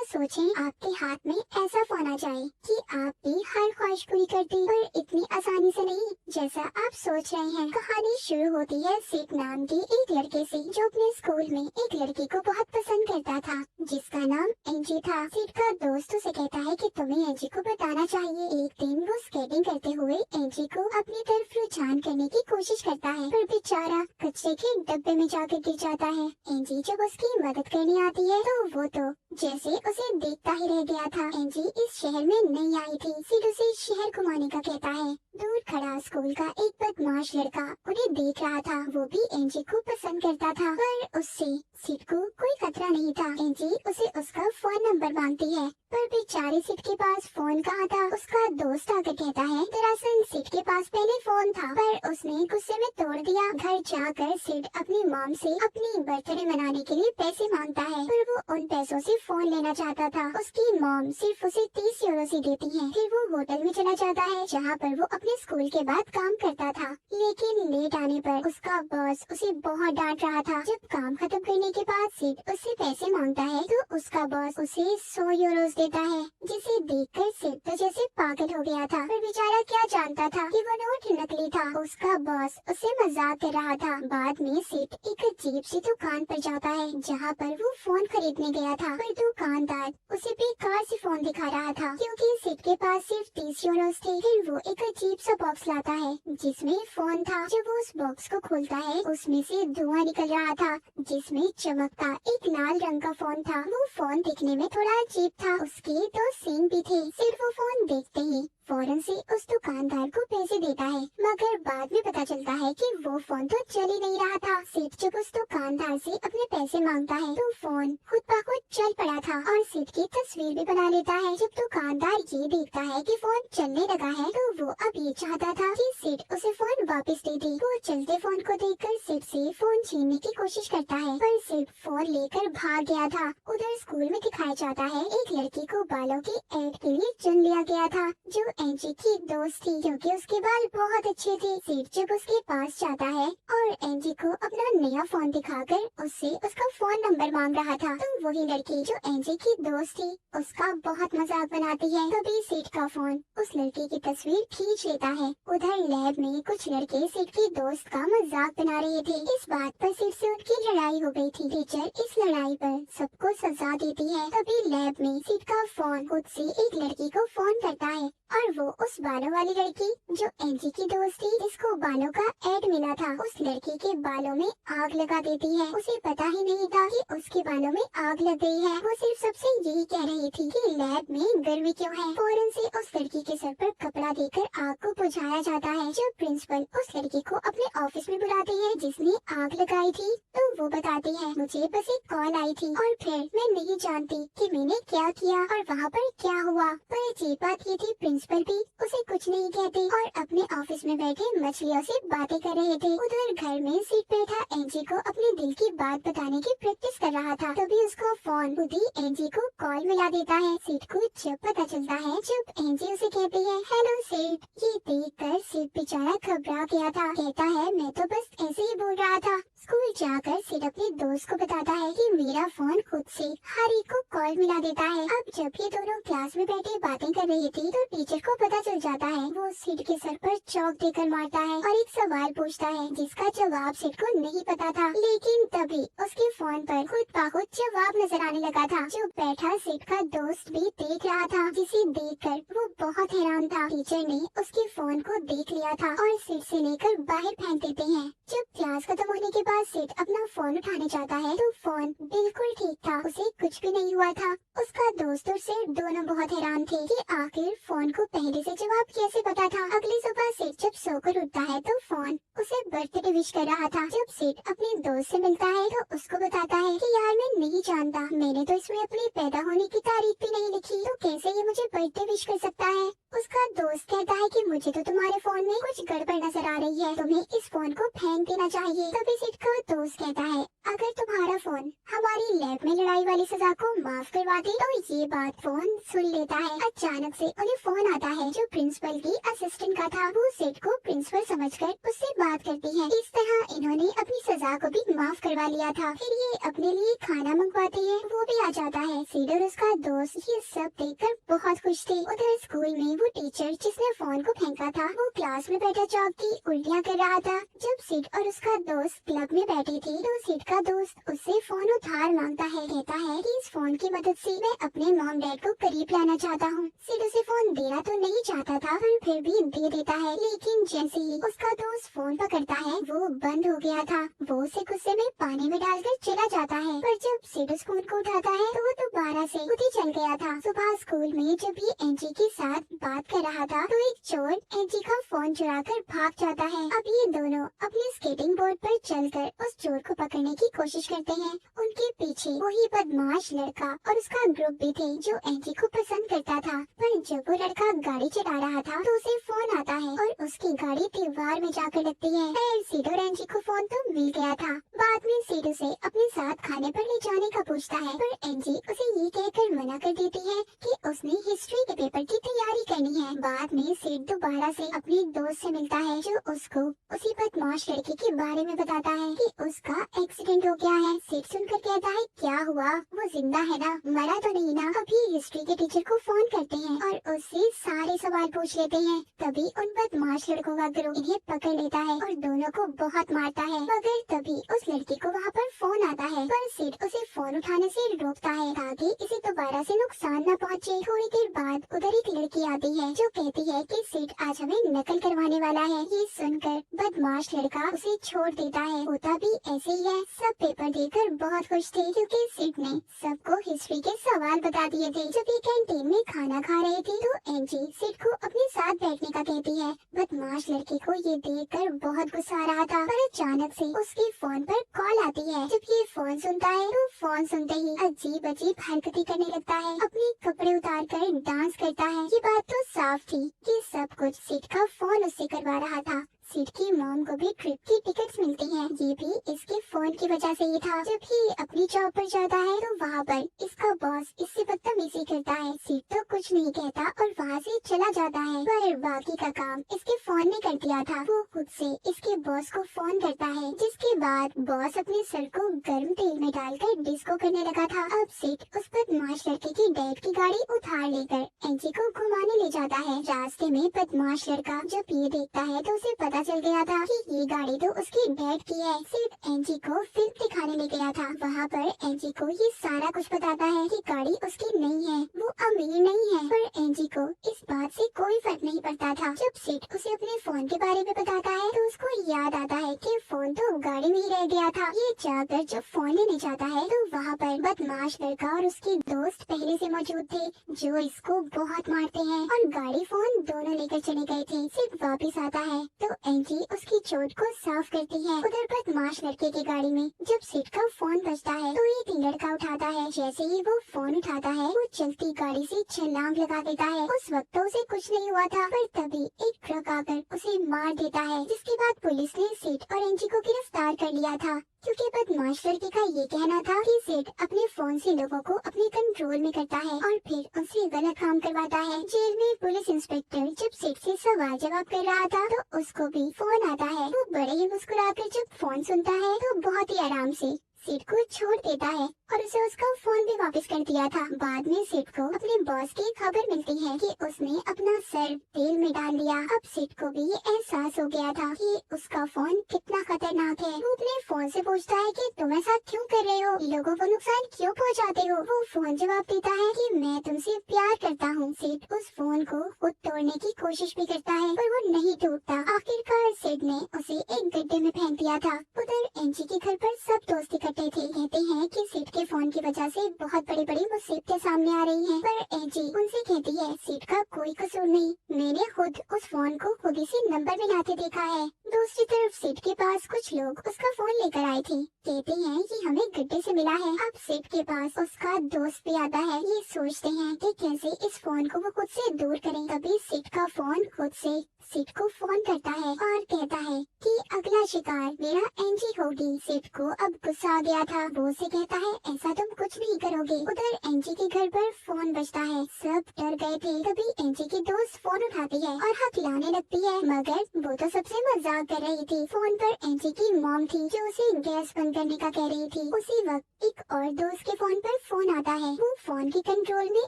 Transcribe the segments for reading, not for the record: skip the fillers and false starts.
सोचें आपके हाथ में ऐसा फोन आ जाए कि आप भी हर ख्वाहिश पूरी कर दें, पर इतनी आसानी से नहीं जैसा आप सोच रहे हैं। कहानी शुरू होती है सिड नाम के एक लड़के से, जो अपने स्कूल में एक लड़की को बहुत पसंद करता था जिसका नाम एंजी था। सिड का दोस्त उसे कहता है कि तुम्हें एंजी को बताना चाहिए। एक दिन वो स्केटिंग करते हुए एंजी को अपनी तरफ रुझान करने की कोशिश करता है, पर बेचारा कचरे के डब्बे में जाकर गिर जाता है। एंजी जब उसकी मदद करने आती है तो वो तो जैसे उसे देखता ही रह गया था। एंजी इस शहर में नहीं आई थी। सिड उसे शहर घुमाने का कहता है। दूर खड़ा स्कूल का एक बदमाश लड़का उन्हें देख रहा था। वो भी एंजी को पसंद करता था, पर उससे सिड को कोई खतरा नहीं था। एंजी उसे उसका फोन नंबर मांगती है, पर बेचारे सिड के पास फोन कहाँ था। उसका दोस्त आकर कहता है दरअसल सिड के पास पहले फोन था, पर उसने गुस्से में तोड़ दिया। घर जाकर सिड अपनी मॉम से अपनी बर्थडे मनाने के लिए पैसे मांगता है, पर वो उन पैसों से फोन लेना चाहता था। उसकी मॉम सिर्फ उसे 30 यूरो से देती है। फिर वो होटल में चला जाता है जहाँ पर वो अपने स्कूल के बाद काम करता था, लेकिन लेट आने पर उसका बॉस उसे बहुत डांट रहा था। जब काम खत्म करने के बाद सिड उससे पैसे मांगता है तो उसका बॉस उसे 100 यूरोस देता है, जिसे देखकर सिड तो जैसे पागल हो गया था। पर बेचारा क्या जानता था कि वो नोट नकली था। उसका बॉस उसे मजाक कर रहा था। बाद में सिड एक अजीब सी दुकान पर जाता है जहाँ पर वो फोन खरीदने गया था, पर दुकानदार उसे बेकार से फोन दिखा रहा था क्योंकि सिड के पास सिर्फ 30 यूरोस थे। फिर वो एक अजीब सा बॉक्स लाता है जिसमें फोन था। जब वो उस बॉक्स को खोलता है उसमें से धुआं निकल रहा था जिसमें चमकता एक लाल रंग का फोन था। वो फोन दिखने में थोड़ा अजीब था। उसके 2 सींग भी थे। सिर्फ वो फोन देखते ही फौरन से उस दुकानदार को पैसे देता है, मगर बाद में पता चलता है कि वो फोन तो चल ही नहीं रहा था। सिड जब उस दुकानदार से अपने पैसे मांगता है तो फोन खुद ब खुद चल पड़ा था और सिड की तस्वीर भी बना लेता है। जब दुकानदार ये देखता है कि फोन चलने लगा है तो वो अब ये चाहता था कि सिड उसे फोन वापस दे दे। वो चलते फोन को देखकर सिड से फोन छीनने की कोशिश करता है, पर सिड फोन लेकर भाग गया था। उधर स्कूल में दिखाया जाता है एक लड़की को बालों की एड के लिए चुन लिया गया था जो एंजी की दोस्त थी क्योंकि उसके बाल बहुत अच्छे थे। सिड जब उसके पास जाता है और एंजी को अपना नया फोन दिखाकर उससे उसका फोन नंबर मांग रहा था, तो वही लड़की जो एंजी की दोस्त थी उसका बहुत मजाक बनाती है। तभी सिड का फोन उस लड़की की तस्वीर खींच लेता है। उधर लैब में कुछ लड़के सिड की दोस्त का मजाक बना रहे थे। इस बात पर सिड से उनकी लड़ाई हो गई थी। टीचर इस लड़ाई पर सबको सजा देती है। तभी लैब में सिड का फोन खुद से एक लड़की को फोन करता है और वो उस बालों वाली लड़की जो एंजी की दोस्त थी जिसको बालों का एड मिला था, उस लड़की के बालों में आग लगा देती है। उसे पता ही नहीं था कि उसके बालों में आग लग गई है। वो सिर्फ सबसे यही कह रही थी कि लैब में गर्मी क्यों है। फौरन से उस लड़की के सर पर कपड़ा देकर आग को बुझाया जाता है। जब प्रिंसिपल उस लड़की को अपने ऑफिस में बुलाती है जिसने आग लगाई थी, तो वो बताती है मुझे बस एक कॉल आई थी और फिर मैं नहीं जानती कि मैंने क्या किया और वहाँ पर क्या हुआ। पर अजीब बात ये थी प्रिंसिपल भी उसे कुछ नहीं कहते और अपने ऑफिस में बैठे मछलियों से बातें कर रहे थे। उधर घर में सीट बैठा एंजी को अपने दिल की बात बताने की प्रैक्टिस कर रहा था। तभी उसका फोन खुद ही एंजी को कॉल मिला देता है। सिड को जब पता चलता है जब एंजी उसे कहती है हेलो सिड, ये देखकर सिड बेचारा घबरा गया था। कहता है मैं तो बस ऐसे ही बोल रहा था। स्कूल जाकर सिड अपने दोस्त को बताता है कि मेरा फोन खुद से हर एक को कॉल मिला देता है। अब जब ये दोनों क्लास में बैठे बातें कर रही थी तो टीचर को पता चल जाता है। वो सिड के सर पर चौक देकर मारता है और एक सवाल पूछता है जिसका जवाब सिड को नहीं पता था, लेकिन तभी उसके फोन पर खुद ब खुद जवाब नजर आने लगा था जो बैठा सिड का दोस्त भी देख रहा था, जिसे देखकर वो बहुत हैरान था। टीचर ने उसके फोन को देख लिया था और सिड से लेकर बाहर फेंक देते हैं। जब क्लास खत्म होने के बाद सिड अपना फोन उठाने जाता है तो फोन बिल्कुल ठीक था, उसे कुछ भी नहीं हुआ था। उसका दोस्त और सिड दोनों बहुत हैरान थे कि आखिर फोन को पहले से जवाब कैसे पता था। अगली सुबह सिड जब सोकर उठता है तो फोन उसे बर्थडे विश कर रहा था। जब सिड अपने दोस्त से मिलता है तो उसको बताता है कि यार मैं नहीं जानता, मैंने तो इसमें अपने पैदा होने की तारीख भी नहीं लिखी, तो कैसे ये मुझे बर्थडे विश कर सकता है। उसका दोस्त कहता है कि मुझे तो तुम्हारे फोन में कुछ गड़बड़ नजर आ रही है, तुम्हें इस फोन को फेंक देना चाहिए। तभी सिड का दोस्त कहता है अगर तुम्हारा फोन हमारी लैब में लड़ाई वाली सजा को माफ करवा दे तो ये बात फोन सुन लेता है। अचानक से उन्हें फोन आता आता है जो प्रिंसिपल की असिस्टेंट का था। वो सिड को प्रिंसिपल समझकर उससे बात करती है। इस तरह इन्होंने अपनी सजा को भी माफ करवा लिया था। फिर ये अपने लिए खाना मंगवाते हैं, वो भी आ जाता है। सिड और उसका दोस्त ये सब देखकर बहुत खुश थे। उधर स्कूल में वो टीचर जिसने फोन को फेंका था वो क्लास में बैठा चौक की उल्टियाँ कर रहा था। जब सिड और उसका दोस्त क्लब में बैठे थे तो सिड का दोस्त उससे फोन उधार मांगता है। कहता है कि इस फोन की मदद से मैं अपने मॉम डैड को करीब लाना चाहता हूँ। सिड उसे फोन देना तो नहीं चाहता था पर फिर भी दे देता है। लेकिन जैसे ही उसका दोस्त फोन पकड़ता है वो बंद हो गया था। वो उसे गुस्से में पानी में डालकर चला जाता है। पर जब सिड उस फोन को उठाता है तो वो दोबारा से खुद ही चल गया था। सुबह स्कूल में जब ये एंजी के साथ बात कर रहा था तो एक चोर एंजी का फोन चुराकर भाग जाता है। अब ये दोनों अपने स्केटिंग बोर्ड पर चलकर उस चोर को पकड़ने की कोशिश करते हैं। उनके पीछे वही बदमाश लड़का और उसका ग्रुप भी थे जो एंजी को पसंद करता था। पर जब वो लड़का गाड़ी चला रहा था तो उसे फोन आता है और उसकी गाड़ी दीवार में जाकर लगती है। सिड और एंजी को फोन तो मिल गया था। बाद में सिड उसे अपने साथ खाने पर ले जाने का पूछता है पर एंजी उसे ये कहकर मना कर देती है कि उसने हिस्ट्री के पेपर की तैयारी करनी है। बाद में सिड दोबारा से अपने दोस्त से मिलता है जो उसको उसी बदमाश लड़के के बारे में बताता है कि उसका एक्सीडेंट हो गया है। सिड सुनकर कहता है क्या हुआ, वो जिंदा है ना, मरा तो नहीं ना। अभी हिस्ट्री के टीचर को फोन करते हैं और उससे सारे सवाल पूछ लेते हैं। तभी उन बदमाश लड़कों का ग्रुप इन्हें पकड़ लेता है और दोनों को बहुत मारता है। मगर तभी उस लड़की को वहाँ पर फोन आता है पर सिड उसे फोन उठाने से रोकता है ताकि इसे दोबारा से नुकसान न पहुँचे। थोड़ी देर बाद उधर एक लड़की आती है जो कहती है कि सिड आज हमें नकल करवाने वाला है। ये सुनकर बदमाश लड़का उसे छोड़ देता है। होता भी ऐसे ही है। सब पेपर देकर बहुत खुश थे क्योंकि सिड ने सबको हिस्ट्री के सवाल बता दिए थे। जब ये कैंटीन में खाना खा रहे थे तो एंजी सिड को अपने साथ बैठने का कहती है। बदमाश लड़के को ये देखकर बहुत गुस्सा आ रहा था पर अचानक से उसके फोन पर कॉल आती है। जब ये फोन सुनता है तो फोन सुनते ही अजीब अजीब हरकतें करने लगता है। अपने कपड़े उतार कर डांस करता है। ये बात तो साफ थी कि सब कुछ सिड का फोन उससे करवा रहा था। सिड की मॉम को भी ट्रिप की टिकट्स मिलती हैं। ये भी इसके फोन की वजह से ही था। जब ये अपनी जॉब पर जाता है तो वहाँ पर इसका बॉस इससे बदतमीजी करता है। सिड तो कुछ नहीं कहता और वहाँ से चला जाता है पर बाकी का काम इसके फोन ने कर दिया था। वो खुद से इसके बॉस को फोन करता है जिसके बाद बॉस अपने सर को गर्म तेल में डालकर डिस्को करने लगा था। अब सिड उस बदमाश लड़के की डैड की गाड़ी उधार लेकर एंजी को घुमाने ले जाता है। रास्ते में बदमाश लड़का जब ये देखता है तो उसे पता चल गया था कि ये गाड़ी तो उसकी डैड की है। सिड एंजी को फिल्म दिखाने ले गया था। वहाँ पर एंजी को ये सारा कुछ बताता है कि गाड़ी उसकी नहीं है, वो अमीर नहीं है। पर एंजी को इस बात से कोई फर्क नहीं पड़ता था। जब सिड उसे अपने फोन के बारे में बताता है तो उसको याद आता है कि फोन तो गाड़ी में ही रह गया था। ये जाकर जब फोन लेने जाता है तो वहाँ पर बदमाश लड़का और उसके दोस्त पहले से मौजूद थे जो इसको बहुत मारते हैं और गाड़ी फोन दोनों लेकर चले गए थे। सिड वापिस आता है तो एंजी उसकी चोट को साफ करती है। उधर बदमाश लड़के की गाड़ी में जब सिड का फोन बजता है तो एक लड़का उठाता है। जैसे ही वो फोन उठाता है वो चलती गाड़ी से छलांग लगा देता है। उस वक्त तो उसे कुछ नहीं हुआ था पर तभी एक ट्रक आकर उसे मार देता है जिसके बाद पुलिस ने सिड और एंजी को गिरफ्तार कर लिया था क्योंकि बदमाश लड़के का ये कहना था कि सिड अपने फोन से लोगों को अपने कंट्रोल में करता है और फिर उनसे गलत काम करवाता है। जेल में पुलिस इंस्पेक्टर जब सिड से सवाल जवाब कर रहा था तो उसको भी फोन आता है। वो बड़े ही मुस्कुराकर जब फोन सुनता है तो बहुत ही आराम से सिड को छोड़ देता है और उसे उसका फोन भी वापस कर दिया था। बाद में सिड को अपने बॉस की खबर मिलती है कि उसने अपना सर तेल में डाल दिया। अब सिड को भी ये एहसास हो गया था कि उसका फोन कितना खतरनाक है। वो अपने फोन से पूछता है कि तुम ऐसा क्यों कर रहे हो, लोगों को नुकसान क्यों पहुंचाते हो। वो फोन जवाब देता है कि मैं तुमसे प्यार करता हूँ। सिड उस फोन को खुद तोड़ने की कोशिश भी करता है पर वो नहीं टूटता। आखिरकार सिड ने उसे एक गड्ढे में फेंक दिया था। उधर एंजी के घर पर सब दोस्त इकट्ठे थे। कहते हैं कि सिड के फोन की वजह से बहुत बड़ी बड़ी मुसीबतें सामने आ रही हैं। पर एंजी उनसे कहती है सिड का कोई कसूर नहीं, मैंने खुद उस फोन को खुद ही से नंबर मिलाते देखा है। दूसरी तरफ सिड के पास कुछ लोग उसका फोन लेकर आए थे। कहते हैं कि हमें गड्ढे से मिला है। अब सिड के पास उसका दोस्त भी आता है। ये सोचते हैं कि कैसे इस फोन को वो खुद से दूर करें। तभी सिड का फोन खुद से सिड को फोन करता है और कहता है कि अगला शिकार मेरा एंजी होगी। सिड को अब गुस्सा आ गया था। वो उसे कहता है ऐसा तुम कुछ नहीं करोगे। उधर एंजी के घर पर फोन बजता है। सब डर गए थे। तभी एंजी की दोस्त फोन उठाती है और हकलाने लगती है, मगर वो तो सबसे मजाक कर रही थी। फोन पर एंजी की मॉम थी जो उसे गैस बंद करने का कह रही थी। उसी वक्त एक और दोस्त के फोन पर फोन आता है। वो फोन के कंट्रोल में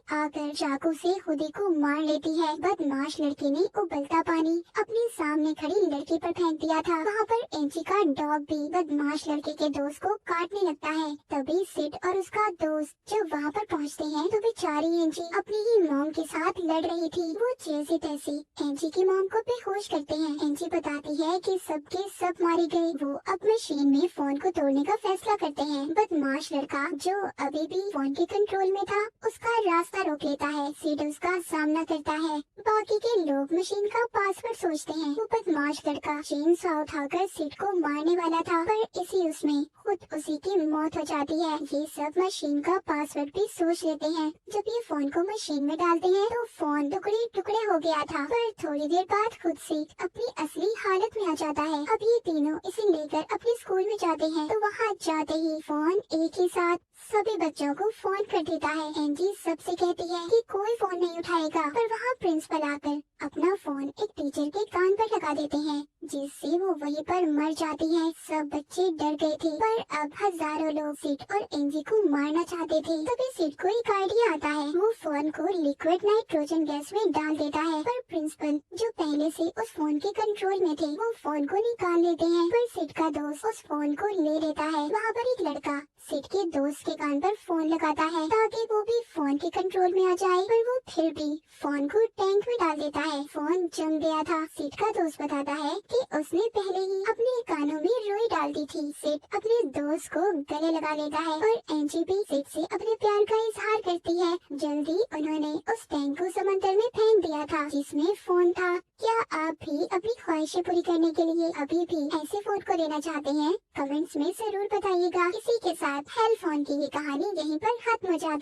आकर चाकू से खुदी को मार लेती है। बदमाश लड़की ने उबलता पानी अपने सामने खड़ी लड़की पर फेंक दिया था। वहाँ पर एंजी का डॉग भी बदमाश लड़के के दोस्त को काटने लगता है। तभी सिड और उसका दोस्त जब वहाँ पर पहुँचते हैं तो बेचारी एंजी अपनी ही मॉम के साथ लड़ रही थी। वो जैसे तैसे एंजी की मॉम को बेहोश करते हैं। एंजी बताती है कि सबके सब मारे गए। वो अब मशीन में फोन को तोड़ने का फैसला करते हैं। बदमाश लड़का जो अभी भी फोन के कंट्रोल में था उसका रास्ता रोक लेता है। सिड उसका सामना करता है। बाकी के लोग मशीन का पासवर्ड सोचते हैं। वो बदमाश लड़का चेन सॉ उठाकर सिड को मारने वाला था, पर इसी उसमें खुद उसी की मौत हो जाती है। ये सब मशीन का पासवर्ड भी सोच लेते हैं। जब ये फोन को मशीन में डालते हैं तो फोन टुकड़े टुकड़े हो गया था, पर थोड़ी देर बाद खुद से अपनी असली हालत में आ जाता है। अब ये तीनों इसे लेकर अपने स्कूल में जाते हैं तो वहाँ जाते ही फोन एक ही साथ सभी बच्चों को फोन कर देता है। एंजी सबसे कहती है कि कोई फोन नहीं उठाएगा, पर वहाँ प्रिंसिपल आकर अपना फोन एक टीचर के कान पर लगा देते हैं, जिससे वो वहीं पर मर जाती है। सब बच्चे डर गए थे, पर अब हजारों लोग सिड और एंजी को मारना चाहते थे। तभी सिड को एक आइडिया आता है। वो फोन को लिक्विड नाइट्रोजन गैस में डाल देता है, पर प्रिंसिपल जो पहले से उस फोन के कंट्रोल में थे वो फोन को निकाल लेते हैं। पर सिड का दोस्त उस फोन को ले लेता है। वहाँ पर एक लड़का सिड के दोस्त के कान पर फोन लगाता है ताकि वो भी फोन के कंट्रोल में आ जाए, पर वो फिर भी फोन को टैंक में डाल देता है। फोन जम गया था। सिड का दोस्त बताता है कि उसने पहले ही अपने कानों में रुई डाल दी थी। सिड अपने दोस्त को गले लगा लेता है और एंजी भी सिड से अपने प्यार का इजहार करती है। जल्दी उन्होंने उस टैंक को समंदर में फेंक दिया था जिसमें फोन था। क्या आप भी अपनी ख्वाहिशें पूरी करने के लिए अभी भी ऐसे फोन को लेना चाहते हैं? कमेंट्स में जरूर बताइएगा। इसी के साथ हेल फोन की ये कहानी यहीं पर खत्म हो जाती है।